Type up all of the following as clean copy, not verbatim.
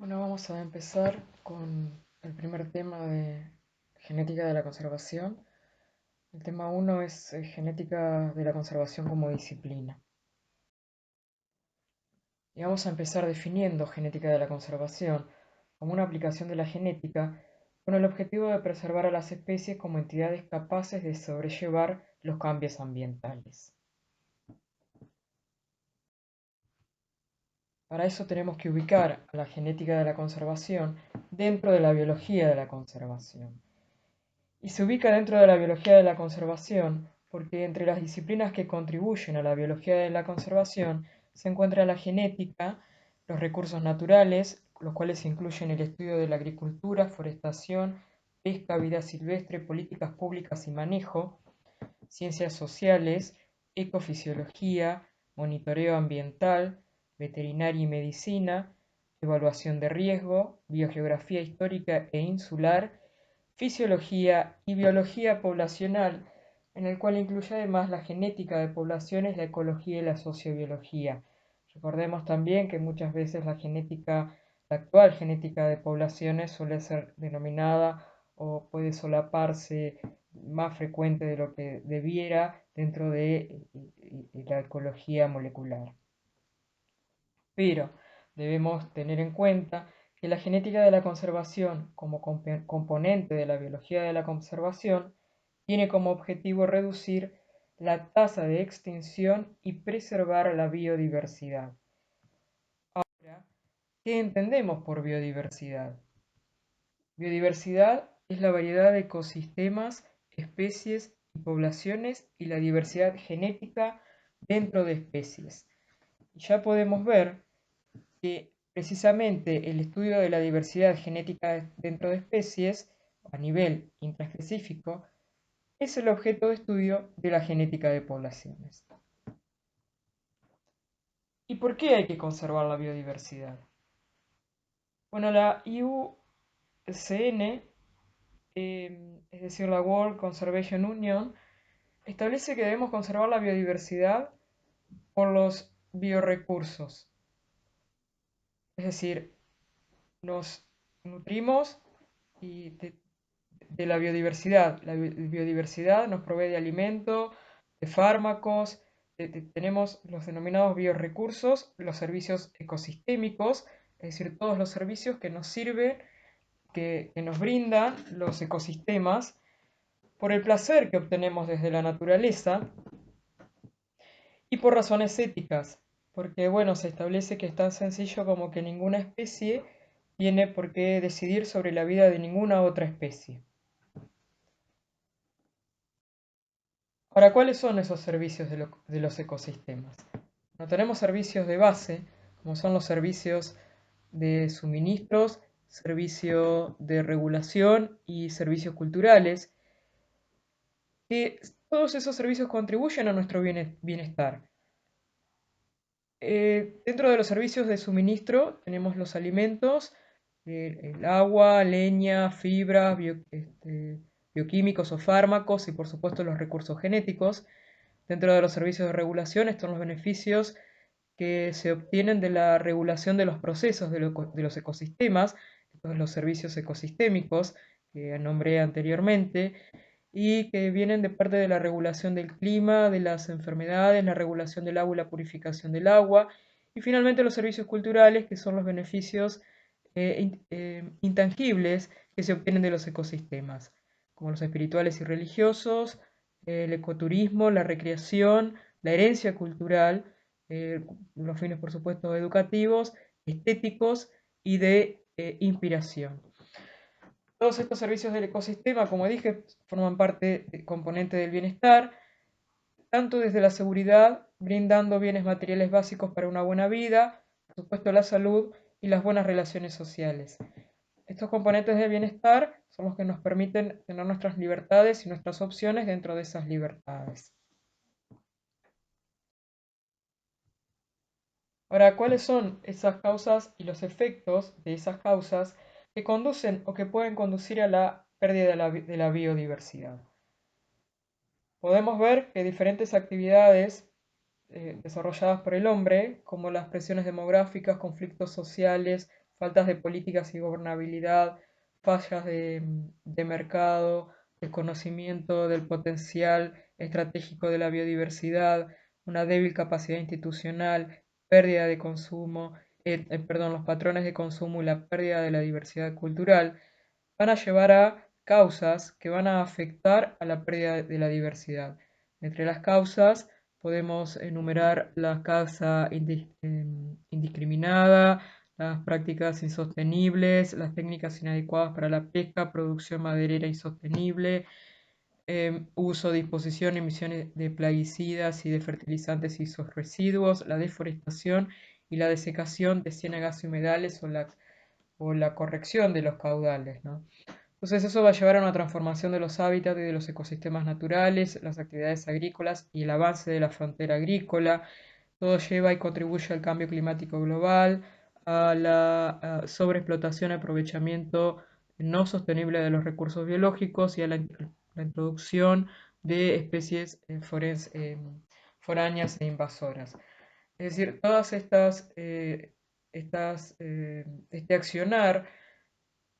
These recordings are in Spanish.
Bueno, vamos a empezar con el primer tema de genética de la conservación. El tema uno es genética de la conservación como disciplina. Y vamos a empezar definiendo genética de la conservación como una aplicación de la genética con el objetivo de preservar a las especies como entidades capaces de sobrellevar los cambios ambientales. Para eso tenemos que ubicar a la genética de la conservación dentro de la biología de la conservación. Y se ubica dentro de la biología de la conservación porque entre las disciplinas que contribuyen a la biología de la conservación se encuentra la genética, los recursos naturales, los cuales incluyen el estudio de la agricultura, forestación, pesca, vida silvestre, políticas públicas y manejo, ciencias sociales, ecofisiología, monitoreo ambiental, veterinaria y medicina, evaluación de riesgo, biogeografía histórica e insular, fisiología y biología poblacional, en el cual incluye además la genética de poblaciones, la ecología y la sociobiología. Recordemos también que muchas veces la actual genética de poblaciones suele ser denominada o puede solaparse más frecuente de lo que debiera dentro de la ecología molecular. Pero debemos tener en cuenta que la genética de la conservación, como componente de la biología de la conservación, tiene como objetivo reducir la tasa de extinción y preservar la biodiversidad. Ahora, ¿qué entendemos por biodiversidad? Biodiversidad es la variedad de ecosistemas, especies y poblaciones y la diversidad genética dentro de especies. Ya podemos ver que precisamente el estudio de la diversidad genética dentro de especies a nivel intraespecífico es el objeto de estudio de la genética de poblaciones. ¿Y por qué hay que conservar la biodiversidad? Bueno, la IUCN, es decir, la World Conservation Union, establece que debemos conservar la biodiversidad por los biorecursos. Es decir, nos nutrimos y de la biodiversidad. La biodiversidad nos provee de alimento, de fármacos, tenemos los denominados biorecursos, los servicios ecosistémicos, es decir, todos los servicios que nos sirven, que nos brindan los ecosistemas por el placer que obtenemos desde la naturaleza y por razones éticas, porque bueno, se establece que es tan sencillo como que ninguna especie tiene por qué decidir sobre la vida de ninguna otra especie. Ahora, ¿cuáles son esos servicios de los ecosistemas? No tenemos servicios de base, como son los servicios de suministros, servicio de regulación y servicios culturales, que todos esos servicios contribuyen a nuestro bienestar. Dentro de los servicios de suministro tenemos los alimentos, el agua, leña, fibras, bioquímicos o fármacos y por supuesto los recursos genéticos. Dentro de los servicios de regulación están los beneficios que se obtienen de la regulación de los procesos de los ecosistemas, estos son los servicios ecosistémicos que nombré anteriormente, y que vienen de parte de la regulación del clima, de las enfermedades, la regulación del agua y la purificación del agua, y finalmente los servicios culturales, que son los beneficios intangibles que se obtienen de los ecosistemas, como los espirituales y religiosos, el ecoturismo, la recreación, la herencia cultural, los fines por supuesto educativos, estéticos y de inspiración. Todos estos servicios del ecosistema, como dije, forman parte componente del bienestar, tanto desde la seguridad, brindando bienes materiales básicos para una buena vida, por supuesto la salud y las buenas relaciones sociales. Estos componentes del bienestar son los que nos permiten tener nuestras libertades y nuestras opciones dentro de esas libertades. Ahora, ¿cuáles son esas causas y los efectos de esas causas que conducen o que pueden conducir a la pérdida de la biodiversidad? Podemos ver que diferentes actividades desarrolladas por el hombre, como las presiones demográficas, conflictos sociales, faltas de políticas y gobernabilidad, fallas de mercado, desconocimiento del potencial estratégico de la biodiversidad, una débil capacidad institucional, pérdida de consumo, perdón, los patrones de consumo y la pérdida de la diversidad cultural van a llevar a causas que van a afectar a la pérdida de la diversidad. Entre las causas podemos enumerar la caza indiscriminada, las prácticas insostenibles, las técnicas inadecuadas para la pesca, producción maderera insostenible, uso, disposición, emisiones de plaguicidas y de fertilizantes y sus residuos, la deforestación y la desecación de ciénagas y humedales o la corrección de los caudales, ¿no? Entonces eso va a llevar a una transformación de los hábitats y de los ecosistemas naturales, las actividades agrícolas y el avance de la frontera agrícola. Todo lleva y contribuye al cambio climático global, a la sobreexplotación y aprovechamiento no sostenible de los recursos biológicos y a la introducción de especies foráneas e invasoras. Es decir, todas este accionar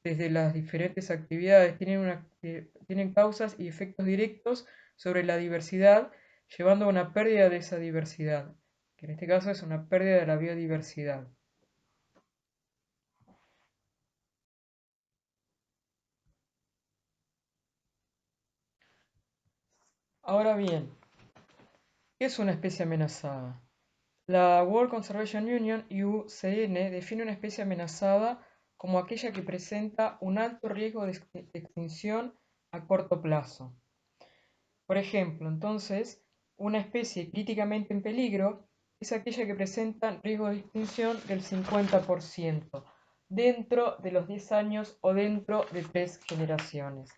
desde las diferentes actividades tienen causas y efectos directos sobre la diversidad, llevando a una pérdida de esa diversidad, que en este caso es una pérdida de la biodiversidad. Ahora bien, ¿qué es una especie amenazada? La World Conservation Union, IUCN, define una especie amenazada como aquella que presenta un alto riesgo de extinción a corto plazo. Por ejemplo, entonces, una especie críticamente en peligro es aquella que presenta riesgo de extinción del 50% dentro de los 10 años o dentro de 3 generaciones.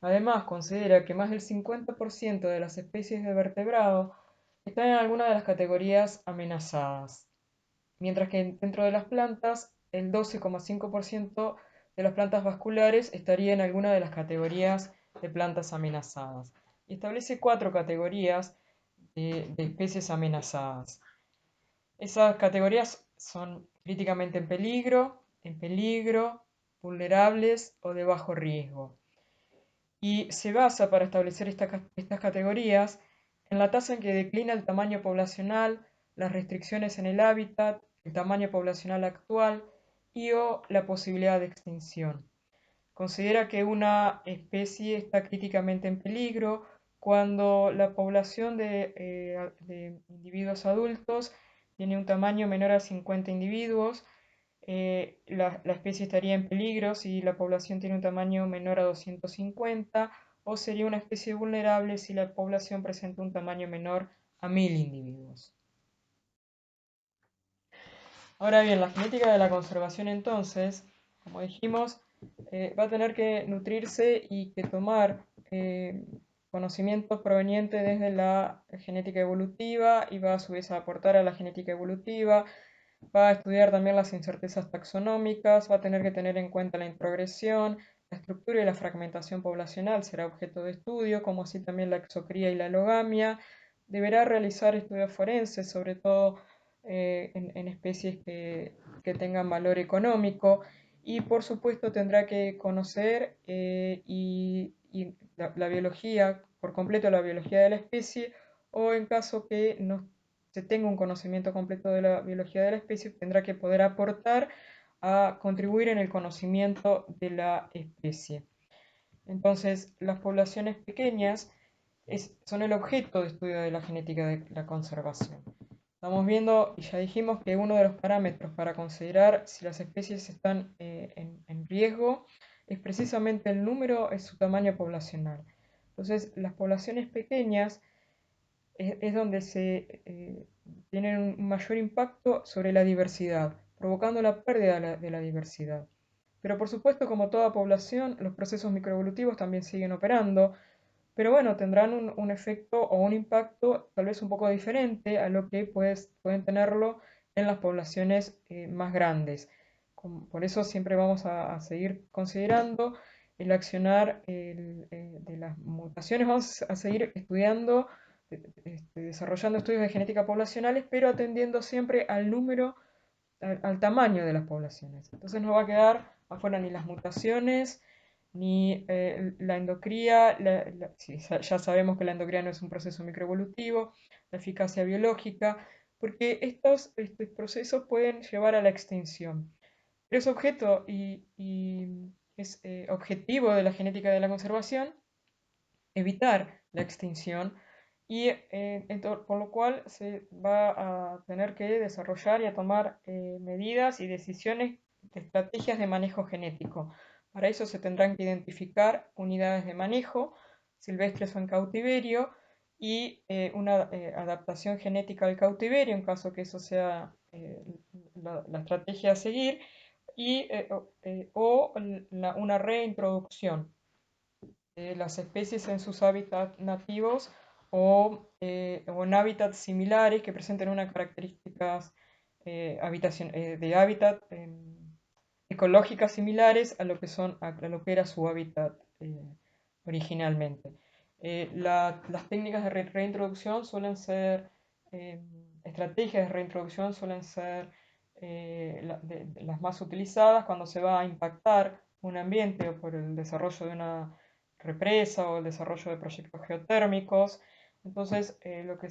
Además, considera que más del 50% de las especies de vertebrado están en alguna de las categorías amenazadas, mientras que dentro de las plantas, el 12,5% de las plantas vasculares estaría en alguna de las categorías de plantas amenazadas. Y establece 4 categorías de especies amenazadas. Esas categorías son críticamente en peligro, vulnerables o de bajo riesgo. Y se basa para establecer estas categorías en la tasa en que declina el tamaño poblacional, las restricciones en el hábitat, el tamaño poblacional actual y o la posibilidad de extinción. Considera que una especie está críticamente en peligro cuando la población de individuos adultos tiene un tamaño menor a 50 individuos. La especie estaría en peligro si la población tiene un tamaño menor a 250, o sería una especie vulnerable si la población presenta un tamaño menor a 1000 individuos. Ahora bien, la genética de la conservación entonces, como dijimos, va a tener que nutrirse y que tomar conocimientos provenientes desde la genética evolutiva y va a su vez a aportar a la genética evolutiva, va a estudiar también las incertezas taxonómicas, va a tener que tener en cuenta la introgresión, la estructura y la fragmentación poblacional será objeto de estudio, como así también la exocría y la logamia. Deberá realizar estudios forenses, sobre todo en especies que tengan valor económico, y por supuesto tendrá que conocer y la biología, por completo la biología de la especie, o en caso que no se tenga un conocimiento completo de la biología de la especie, tendrá que poder aportar a contribuir en el conocimiento de la especie. Entonces, las poblaciones pequeñas son el objeto de estudio de la genética de la conservación. Estamos viendo, y ya dijimos, que uno de los parámetros para considerar si las especies están en riesgo es precisamente el número, es su tamaño poblacional. Entonces, las poblaciones pequeñas es donde tienen un mayor impacto sobre la diversidad, provocando la pérdida de la diversidad. Pero por supuesto, como toda población, los procesos microevolutivos también siguen operando, pero bueno, tendrán un efecto o un impacto tal vez un poco diferente a lo que pueden tenerlo en las poblaciones más grandes. Por eso siempre vamos a seguir considerando el accionar de las mutaciones, vamos a seguir estudiando, desarrollando estudios de genética poblacionales, pero atendiendo siempre al número al tamaño de las poblaciones. Entonces no va a quedar afuera ni las mutaciones, ni la endocría, sí, ya sabemos que la endocría no es un proceso microevolutivo, la eficacia biológica, porque estos procesos pueden llevar a la extinción. Pero es objeto y es objetivo de la genética de la conservación evitar la extinción y por lo cual se va a tener que desarrollar y a tomar medidas y decisiones de estrategias de manejo genético. Para eso se tendrán que identificar unidades de manejo silvestres o en cautiverio y una adaptación genética al cautiverio en caso que eso sea la estrategia a seguir y, una reintroducción las especies en sus hábitats nativos o en hábitats similares que presenten unas características de hábitat ecológicas similares a lo que a lo que era su hábitat originalmente. Las técnicas de reintroducción suelen ser, estrategias de reintroducción suelen ser las más utilizadas cuando se va a impactar un ambiente o por el desarrollo de una represa o el desarrollo de proyectos geotérmicos. Entonces, lo que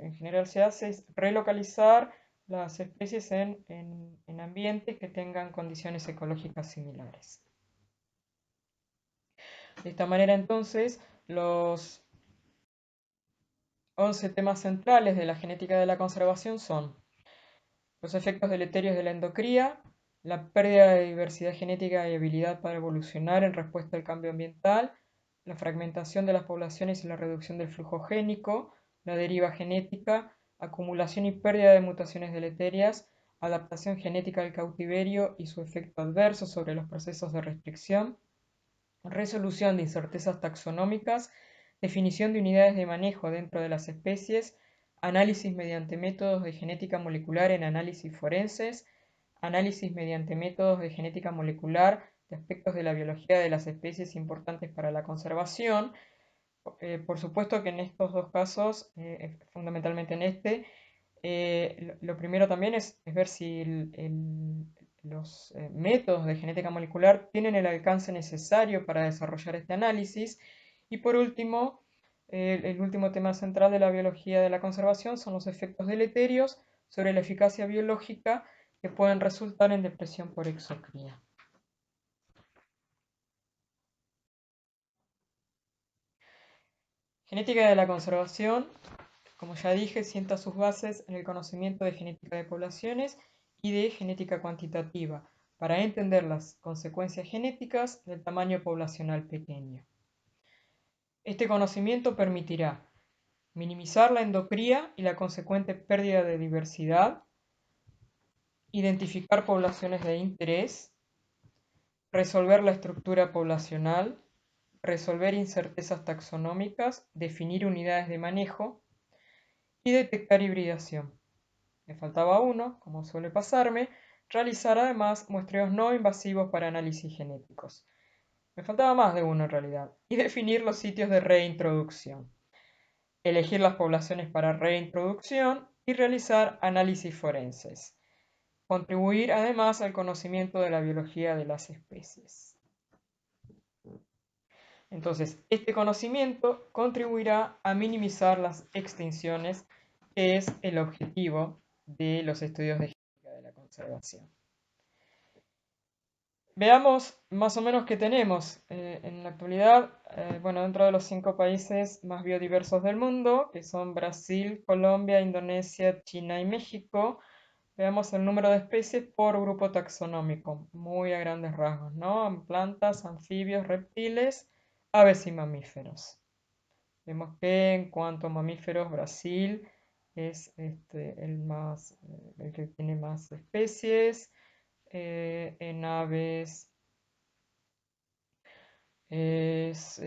en general se hace es relocalizar las especies en ambientes que tengan condiciones ecológicas similares. De esta manera, entonces, los 11 temas centrales de la genética de la conservación son los efectos deleterios de la endocría, la pérdida de diversidad genética y habilidad para evolucionar en respuesta al cambio ambiental, la fragmentación de las poblaciones y la reducción del flujo génico, la deriva genética, acumulación y pérdida de mutaciones deleterias, adaptación genética al cautiverio y su efecto adverso sobre los procesos de restricción, resolución de incertezas taxonómicas, definición de unidades de manejo dentro de las especies, análisis mediante métodos de genética molecular en análisis forenses, análisis mediante métodos de genética molecular de aspectos de la biología de las especies importantes para la conservación. Por supuesto que en estos dos casos, fundamentalmente en este, lo primero también es ver si los métodos de genética molecular tienen el alcance necesario para desarrollar este análisis. Y por último, el último tema central de la biología de la conservación son los efectos deleterios sobre la eficacia biológica que pueden resultar en depresión por exocría. Genética de la conservación, como ya dije, sienta sus bases en el conocimiento de genética de poblaciones y de genética cuantitativa, para entender las consecuencias genéticas del tamaño poblacional pequeño. Este conocimiento permitirá minimizar la endocría y la consecuente pérdida de diversidad, identificar poblaciones de interés, resolver la estructura poblacional, resolver incertezas taxonómicas, definir unidades de manejo y detectar hibridación. Me faltaba uno, como suele pasarme, realizar además muestreos no invasivos para análisis genéticos. Me faltaba más de uno en realidad, y definir los sitios de reintroducción, elegir las poblaciones para reintroducción y realizar análisis forenses. Contribuir además al conocimiento de la biología de las especies. Entonces, este conocimiento contribuirá a minimizar las extinciones, que es el objetivo de los estudios de genética de la conservación. Veamos más o menos qué tenemos en la actualidad. Bueno, dentro de los 5 países más biodiversos del mundo, que son Brasil, Colombia, Indonesia, China y México, veamos el número de especies por grupo taxonómico, muy a grandes rasgos, ¿no? Plantas, anfibios, reptiles, aves y mamíferos. Vemos que en cuanto a mamíferos, Brasil es el que tiene más especies. En aves es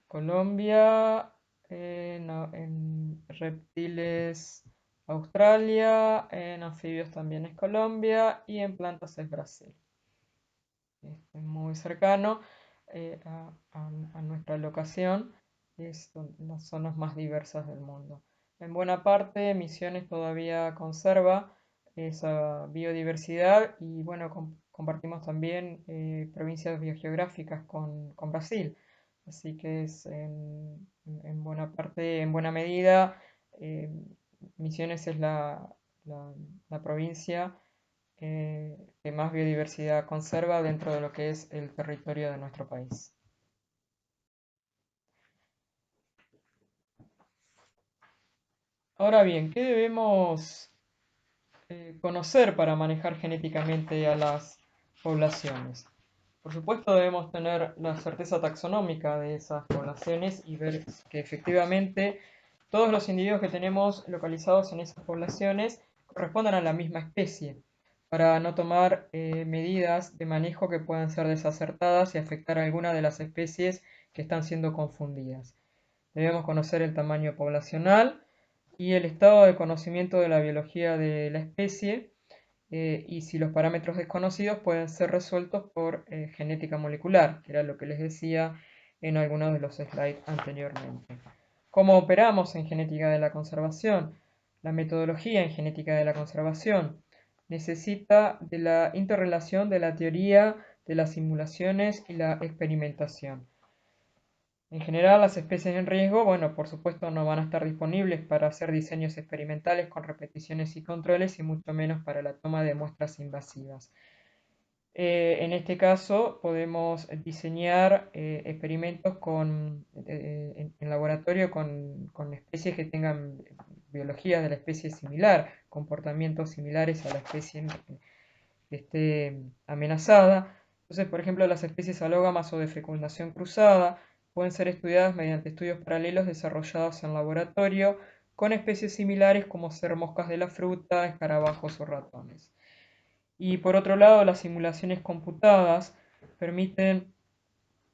Colombia, en reptiles Australia, en anfibios también es Colombia y en plantas es Brasil. Muy cercano a nuestra locación, son las zonas más diversas del mundo. En buena parte, Misiones todavía conserva esa biodiversidad y bueno, compartimos también provincias biogeográficas con Brasil. Así que es en buena parte, en buena medida, eh, Misiones es la- la provincia que más biodiversidad conserva dentro de lo que es el territorio de nuestro país. Ahora bien, ¿qué debemos conocer para manejar genéticamente a las poblaciones? Por supuesto, debemos tener la certeza taxonómica de esas poblaciones y ver que efectivamente todos los individuos que tenemos localizados en esas poblaciones correspondan a la misma especie, para no tomar medidas de manejo que puedan ser desacertadas y afectar a alguna de las especies que están siendo confundidas. Debemos conocer el tamaño poblacional y el estado de conocimiento de la biología de la especie y si los parámetros desconocidos pueden ser resueltos por genética molecular, que era lo que les decía en algunos de los slides anteriormente. ¿Cómo operamos en genética de la conservación? La metodología en genética de la conservación necesita de la interrelación de la teoría, de las simulaciones y la experimentación. En general, las especies en riesgo, bueno, por supuesto no van a estar disponibles para hacer diseños experimentales con repeticiones y controles y mucho menos para la toma de muestras invasivas. En este caso, podemos diseñar experimentos en laboratorio con especies que tengan biologías de la especie similar, comportamientos similares a la especie que esté amenazada. Entonces, por ejemplo, las especies alógamas o de fecundación cruzada pueden ser estudiadas mediante estudios paralelos desarrollados en laboratorio con especies similares como ser moscas de la fruta, escarabajos o ratones. Y por otro lado, las simulaciones computadas permiten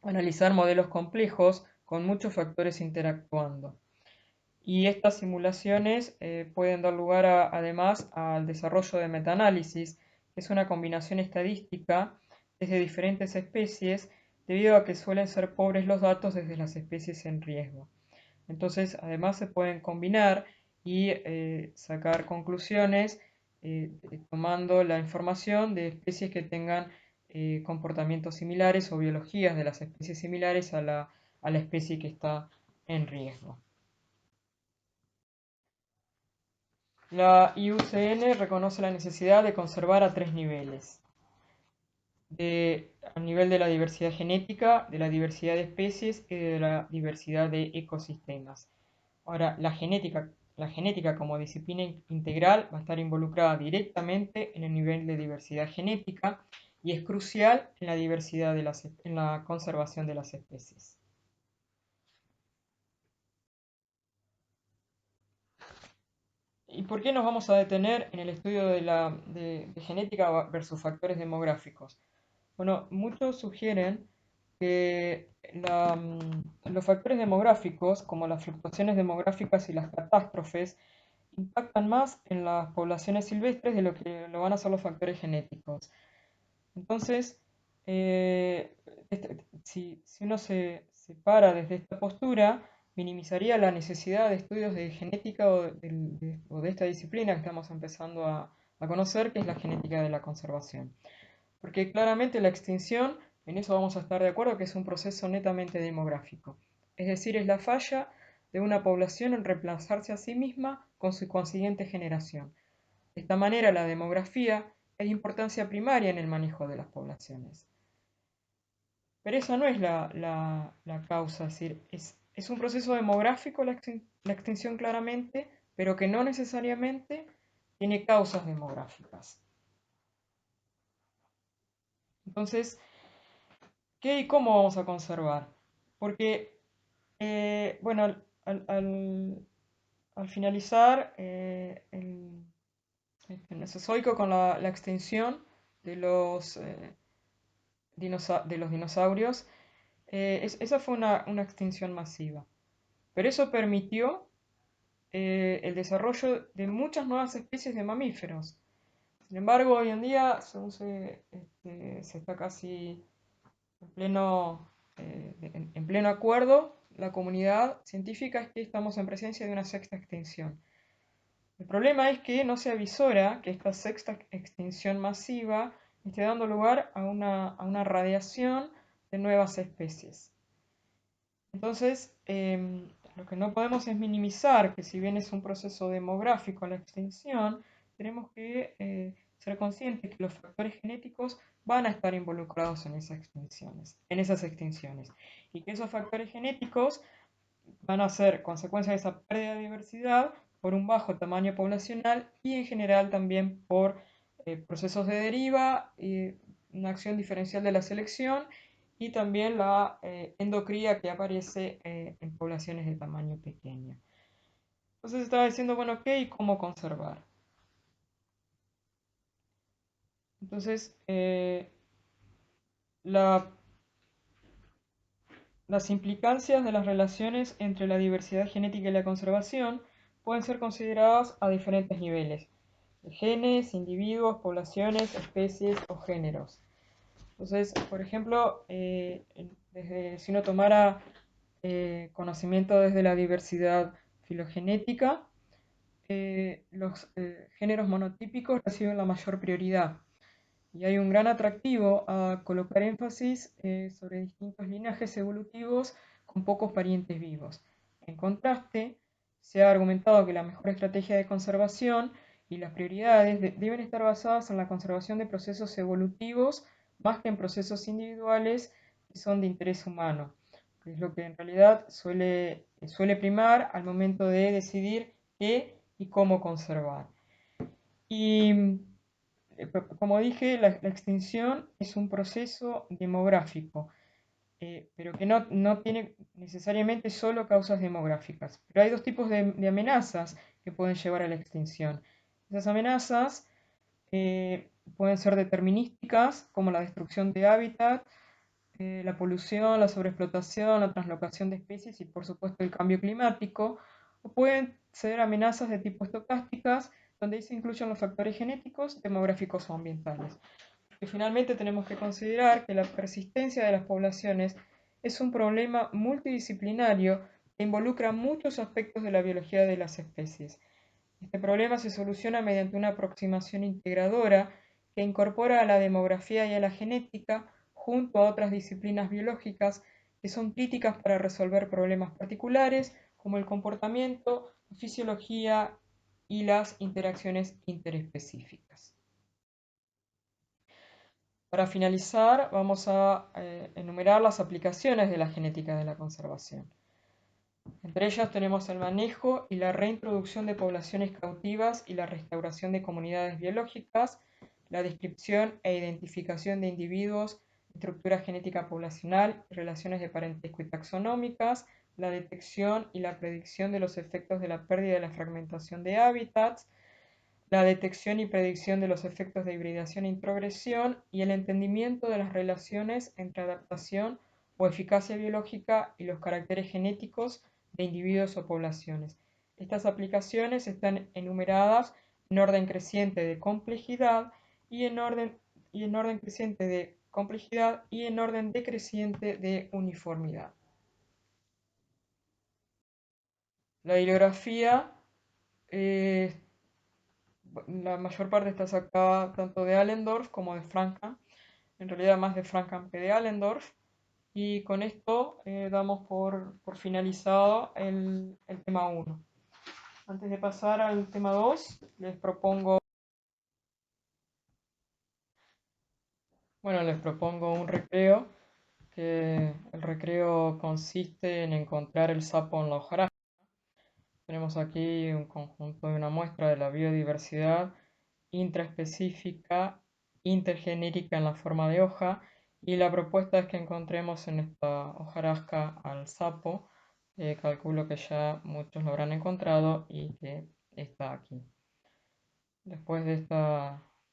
analizar modelos complejos con muchos factores interactuando. Y estas simulaciones pueden dar lugar además al desarrollo de metaanálisis, que es una combinación estadística desde diferentes especies, debido a que suelen ser pobres los datos desde las especies en riesgo. Entonces, además se pueden combinar y sacar conclusiones tomando la información de especies que tengan comportamientos similares o biologías de las especies similares a la especie que está en riesgo. La IUCN reconoce la necesidad de conservar a tres niveles. A nivel de la diversidad genética, de la diversidad de especies y de la diversidad de ecosistemas. Ahora, la genética como disciplina integral va a estar involucrada directamente en el nivel de diversidad genética y es crucial en la diversidad en la conservación de las especies. ¿Y por qué nos vamos a detener en el estudio de genética versus factores demográficos? Bueno, muchos sugieren que los factores demográficos, como las fluctuaciones demográficas y las catástrofes, impactan más en las poblaciones silvestres de lo que lo van a hacer los factores genéticos. Entonces, si uno se para desde esta postura, minimizaría la necesidad de estudios de genética o de esta disciplina que estamos empezando a conocer, que es la genética de la conservación. Porque claramente la extinción, en eso vamos a estar de acuerdo, que es un proceso netamente demográfico. Es decir, es la falla de una población en reemplazarse a sí misma con su consiguiente generación. De esta manera, la demografía es de importancia primaria en el manejo de las poblaciones. Pero esa no es la causa, es decir, es un proceso demográfico la extinción claramente, pero que no necesariamente tiene causas demográficas. Entonces, ¿qué y cómo vamos a conservar? Porque, bueno, al finalizar el Mesozoico con la extinción de de los dinosaurios, esa fue una extinción masiva. Pero eso permitió el desarrollo de muchas nuevas especies de mamíferos. Sin embargo, hoy en día se está casi en pleno acuerdo, la comunidad científica es que estamos en presencia de una sexta extinción. El problema es que no se avisora que esta sexta extinción masiva esté dando lugar a una radiación de nuevas especies. Entonces, lo que no podemos es minimizar que si bien es un proceso demográfico la extinción, tenemos que ser conscientes que los factores genéticos van a estar involucrados en esas extinciones, y que esos factores genéticos van a ser consecuencia de esa pérdida de diversidad por un bajo tamaño poblacional y en general también por procesos de deriva y una acción diferencial de la selección y también la endocría que aparece en poblaciones de tamaño pequeño. Entonces estaba diciendo, bueno, ¿qué y cómo conservar? Entonces, la las implicancias de las relaciones entre la diversidad genética y la conservación pueden ser consideradas a diferentes niveles: genes, individuos, poblaciones, especies o géneros. Entonces, por ejemplo, si uno tomara conocimiento desde la diversidad filogenética, los géneros monotípicos reciben la mayor prioridad. Y hay un gran atractivo a colocar énfasis sobre distintos linajes evolutivos con pocos parientes vivos. En contraste, se ha argumentado que la mejor estrategia de conservación y las prioridades deben estar basadas en la conservación de procesos evolutivos más que en procesos individuales que son de interés humano, que es lo que en realidad suele primar al momento de decidir qué y cómo conservar. Y como dije, la extinción es un proceso demográfico, pero que no tiene necesariamente solo causas demográficas. Pero hay dos tipos de amenazas que pueden llevar a la extinción. Esas amenazas pueden ser determinísticas, como la destrucción de hábitat, la polución, la sobreexplotación, la translocación de especies y por supuesto el cambio climático, o pueden ser amenazas de tipo estocásticas, donde ahí se incluyen los factores genéticos, demográficos o ambientales. Y finalmente tenemos que considerar que la persistencia de las poblaciones es un problema multidisciplinario que involucra muchos aspectos de la biología de las especies. Este problema se soluciona mediante una aproximación integradora que incorpora a la demografía y a la genética junto a otras disciplinas biológicas que son críticas para resolver problemas particulares como el comportamiento, la fisiología y las interacciones interespecíficas. Para finalizar, vamos a enumerar las aplicaciones de la genética de la conservación. Entre ellas tenemos el manejo y la reintroducción de poblaciones cautivas y la restauración de comunidades biológicas, la descripción e identificación de individuos, estructura genética poblacional, relaciones de parentesco y taxonómicas, la detección y la predicción de los efectos de la pérdida y la fragmentación de hábitats, la detección y predicción de los efectos de hibridación e introgresión y el entendimiento de las relaciones entre adaptación o eficacia biológica y los caracteres genéticos de individuos o poblaciones. Estas aplicaciones están enumeradas en orden creciente de complejidad y en orden creciente de complejidad y en orden decreciente de uniformidad. La bibliografía, la mayor parte está sacada tanto de Allendorf como de Frankham, en realidad más de Frankham que de Allendorf, y con esto damos por finalizado el tema 1. Antes de pasar al tema 2, les propongo un recreo, que el recreo consiste en encontrar el sapo en la hojarasca. Tenemos aquí un conjunto de una muestra de la biodiversidad intraespecífica, intergenérica en la forma de hoja, y la propuesta es que encontremos en esta hojarasca al sapo. Calculo que ya muchos lo habrán encontrado y que está aquí. Después de este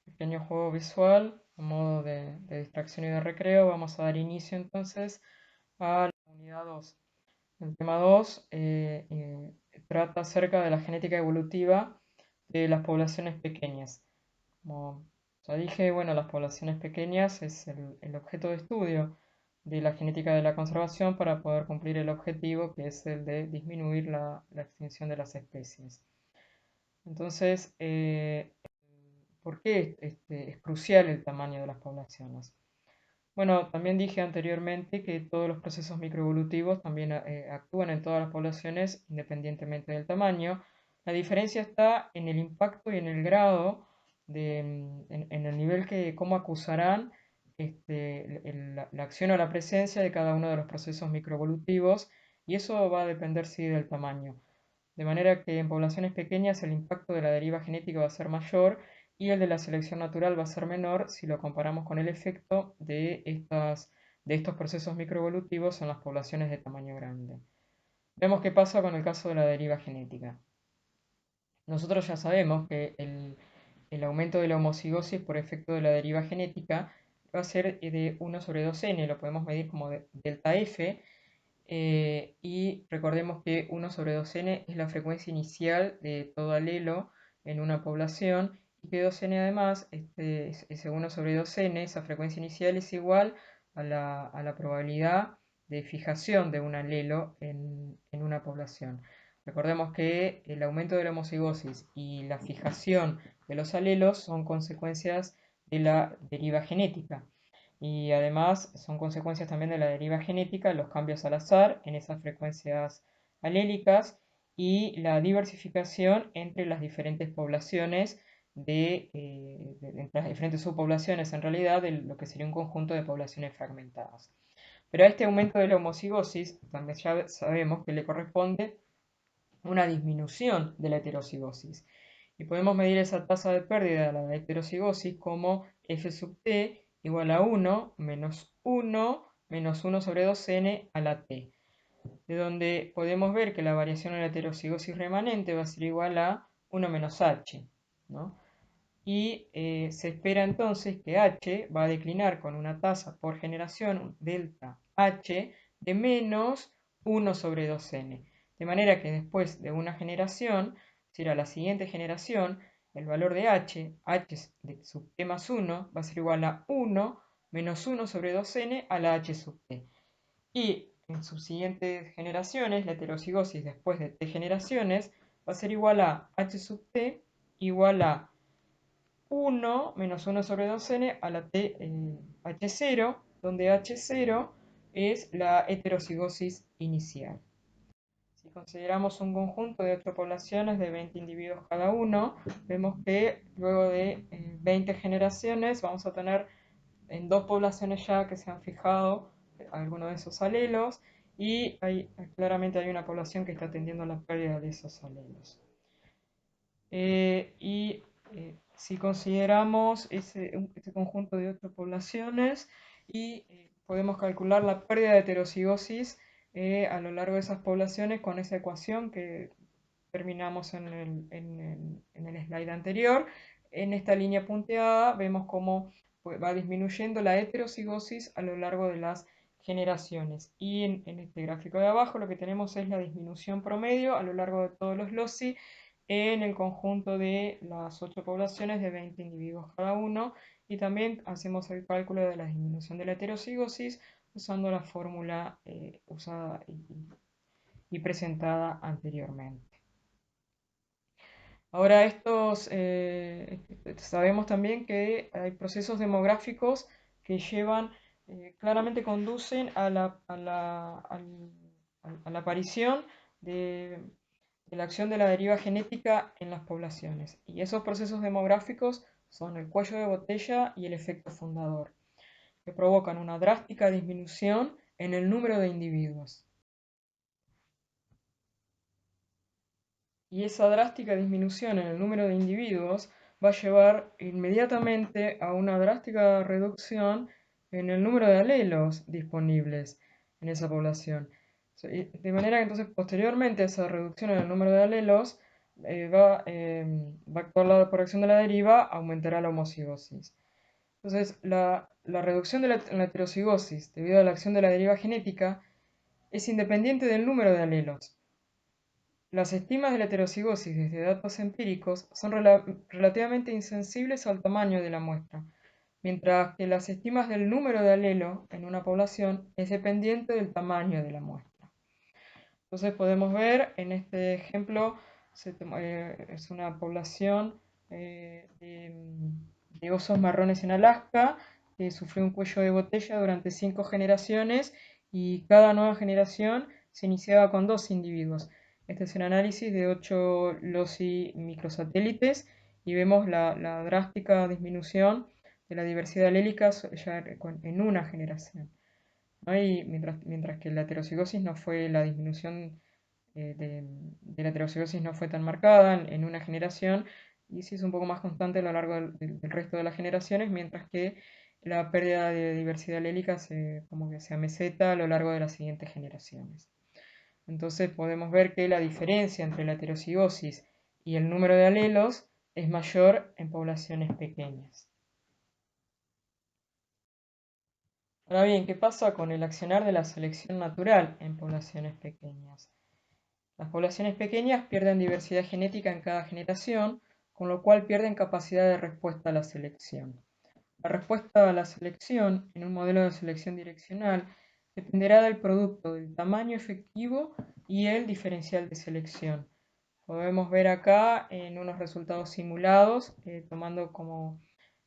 pequeño juego visual, a modo de distracción y de recreo, vamos a dar inicio entonces a la unidad 2. El tema 2 trata acerca de la genética evolutiva de las poblaciones pequeñas. Como ya dije, bueno, las poblaciones pequeñas es el objeto de estudio de la genética de la conservación para poder cumplir el objetivo que es el de disminuir la extinción de las especies. Entonces, ¿por qué es crucial el tamaño de las poblaciones? Bueno, también dije anteriormente que todos los procesos microevolutivos también actúan en todas las poblaciones independientemente del tamaño. La diferencia está en el impacto y en el grado, en el nivel que, cómo acusarán la acción o la presencia de cada uno de los procesos microevolutivos, y eso va a depender, sí, del tamaño. De manera que en poblaciones pequeñas el impacto de la deriva genética va a ser mayor y el de la selección natural va a ser menor si lo comparamos con el efecto de estos procesos microevolutivos en las poblaciones de tamaño grande. Vemos qué pasa con el caso de la deriva genética. Nosotros ya sabemos que el aumento de la homocigosis por efecto de la deriva genética va a ser de 1 sobre 2n, lo podemos medir como delta F, y recordemos que 1 sobre 2n es la frecuencia inicial de todo alelo en una población, y que 2n además, ese 1 sobre 2n, esa frecuencia inicial es igual a la probabilidad de fijación de un alelo en una población. Recordemos que el aumento de la homocigosis y la fijación de los alelos son consecuencias de la deriva genética. Y además son consecuencias también de la deriva genética, los cambios al azar en esas frecuencias alélicas y la diversificación entre las diferentes poblaciones entre las diferentes subpoblaciones en realidad de lo que sería un conjunto de poblaciones fragmentadas. Pero a este aumento de la homocigosis también ya sabemos que le corresponde una disminución de la heterocigosis. Y podemos medir esa tasa de pérdida de la heterocigosis como f sub t igual a 1 menos 1 menos 1 sobre 2n a la t, de donde podemos ver que la variación en la heterocigosis remanente va a ser igual a 1 menos h, ¿no? Y se espera entonces que h va a declinar con una tasa por generación, delta h, de menos 1 sobre 2n. De manera que después de una generación, será la siguiente generación, el valor de h de sub t más 1, va a ser igual a 1 menos 1 sobre 2n a la h sub t. Y en sus siguientes generaciones, la heterocigosis después de t generaciones, va a ser igual a h sub t igual a 1 menos 1 sobre 2n a la t h0, donde h0 es la heterocigosis inicial. Si consideramos un conjunto de 8 poblaciones de 20 individuos cada uno, vemos que luego de 20 generaciones vamos a tener en 2 poblaciones ya que se han fijado algunos de esos alelos, y claramente hay una población que está atendiendo a la pérdida de esos alelos. Si consideramos este conjunto de 8 poblaciones y podemos calcular la pérdida de heterocigosis a lo largo de esas poblaciones con esa ecuación que terminamos en el slide anterior. En esta línea punteada vemos cómo va disminuyendo la heterocigosis a lo largo de las generaciones. Y en este gráfico de abajo lo que tenemos es la disminución promedio a lo largo de todos los loci en el conjunto de las 8 poblaciones de 20 individuos cada uno, y también hacemos el cálculo de la disminución de la heterocigosis usando la fórmula usada y presentada anteriormente. Ahora sabemos también que hay procesos demográficos que claramente conducen a la aparición de la acción de la deriva genética en las poblaciones. Y esos procesos demográficos son el cuello de botella y el efecto fundador, que provocan una drástica disminución en el número de individuos. Y esa drástica disminución en el número de individuos va a llevar inmediatamente a una drástica reducción en el número de alelos disponibles en esa población. De manera que entonces posteriormente a esa reducción en el número de alelos va a actuar la corrección de la deriva, aumentará la homocigosis. Entonces la reducción de la heterocigosis debido a la acción de la deriva genética es independiente del número de alelos. Las estimas de la heterocigosis desde datos empíricos son relativamente insensibles al tamaño de la muestra, mientras que las estimas del número de alelo en una población es dependiente del tamaño de la muestra. Entonces podemos ver en este ejemplo es una población de osos marrones en Alaska que sufrió un cuello de botella durante 5 generaciones y cada nueva generación se iniciaba con 2 individuos. Este es un análisis de 8 loci microsatélites y vemos la drástica disminución de la diversidad alélica ya en una generación, ¿no? Y mientras que la heterocigosis no fue la disminución de la heterocigosis no fue tan marcada en una generación y sí es un poco más constante a lo largo del resto de las generaciones, mientras que la pérdida de diversidad alélica como que se ameseta a lo largo de las siguientes generaciones. Entonces podemos ver que la diferencia entre la heterocigosis y el número de alelos es mayor en poblaciones pequeñas. Ahora bien, ¿qué pasa con el accionar de la selección natural en poblaciones pequeñas? Las poblaciones pequeñas pierden diversidad genética en cada generación, con lo cual pierden capacidad de respuesta a la selección. La respuesta a la selección en un modelo de selección direccional dependerá del producto del tamaño efectivo y el diferencial de selección. Podemos ver acá en unos resultados simulados,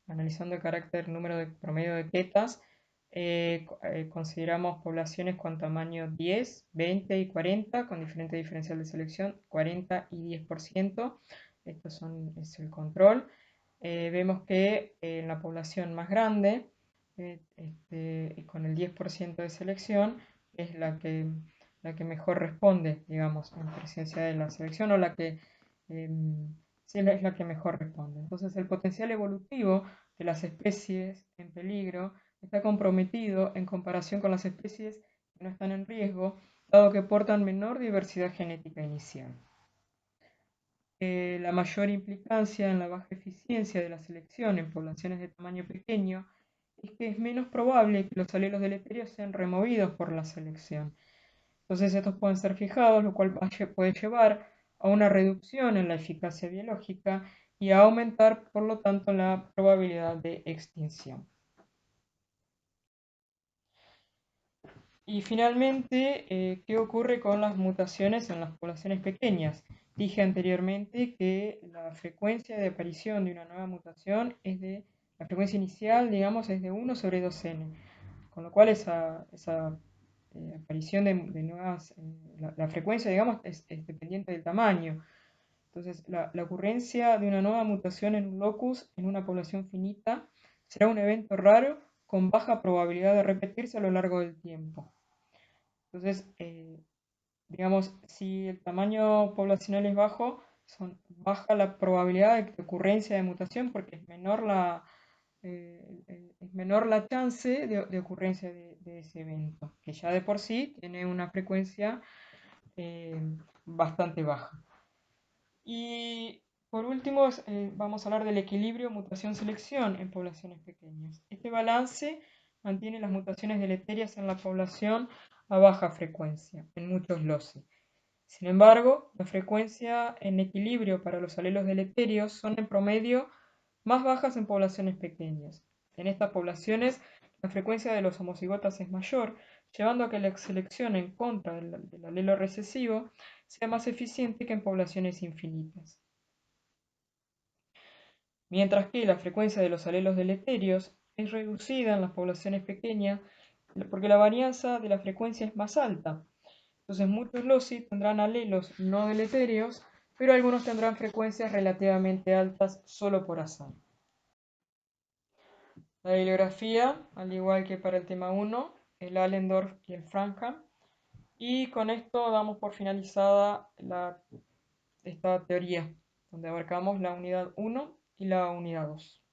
analizando el carácter número de promedio de ketas, consideramos poblaciones con tamaño 10, 20 y 40, con diferente diferencial de selección, 40 y 10%. Es el control. Vemos que en la población más grande, con el 10% de selección, es la que mejor responde, digamos, en presencia de la selección o sí, es la que mejor responde. Entonces, el potencial evolutivo de las especies en peligro está comprometido en comparación con las especies que no están en riesgo, dado que portan menor diversidad genética inicial. La mayor implicancia en la baja eficiencia de la selección en poblaciones de tamaño pequeño es que es menos probable que los alelos deleterios sean removidos por la selección. Entonces estos pueden ser fijados, lo cual puede llevar a una reducción en la eficacia biológica y a aumentar, por lo tanto, la probabilidad de extinción. Y finalmente, ¿qué ocurre con las mutaciones en las poblaciones pequeñas? Dije anteriormente que la frecuencia de aparición de una nueva mutación la frecuencia inicial, digamos, es de 1 sobre 2n, con lo cual esa aparición de nuevas, la frecuencia, digamos, es dependiente del tamaño. Entonces, la ocurrencia de una nueva mutación en un locus en una población finita será un evento raro con baja probabilidad de repetirse a lo largo del tiempo. Entonces, digamos, si el tamaño poblacional es bajo, baja la probabilidad de ocurrencia de mutación porque es menor la chance de ocurrencia de ese evento, que ya de por sí tiene una frecuencia bastante baja. Y por último, vamos a hablar del equilibrio mutación-selección en poblaciones pequeñas. Este balance mantiene las mutaciones deleterias en la población a baja frecuencia, en muchos loci. Sin embargo, la frecuencia en equilibrio para los alelos deleterios son en promedio más bajas en poblaciones pequeñas. En estas poblaciones, la frecuencia de los homocigotas es mayor, llevando a que la selección en contra del alelo recesivo sea más eficiente que en poblaciones infinitas. Mientras que la frecuencia de los alelos deleterios es reducida en las poblaciones pequeñas porque la varianza de la frecuencia es más alta. Entonces muchos loci tendrán alelos no deleterios, pero algunos tendrán frecuencias relativamente altas solo por azar. La bibliografía, al igual que para el tema 1, el Allendorf y el Frankham. Y con esto damos por finalizada esta teoría, donde abarcamos la unidad 1 y la unidad 2.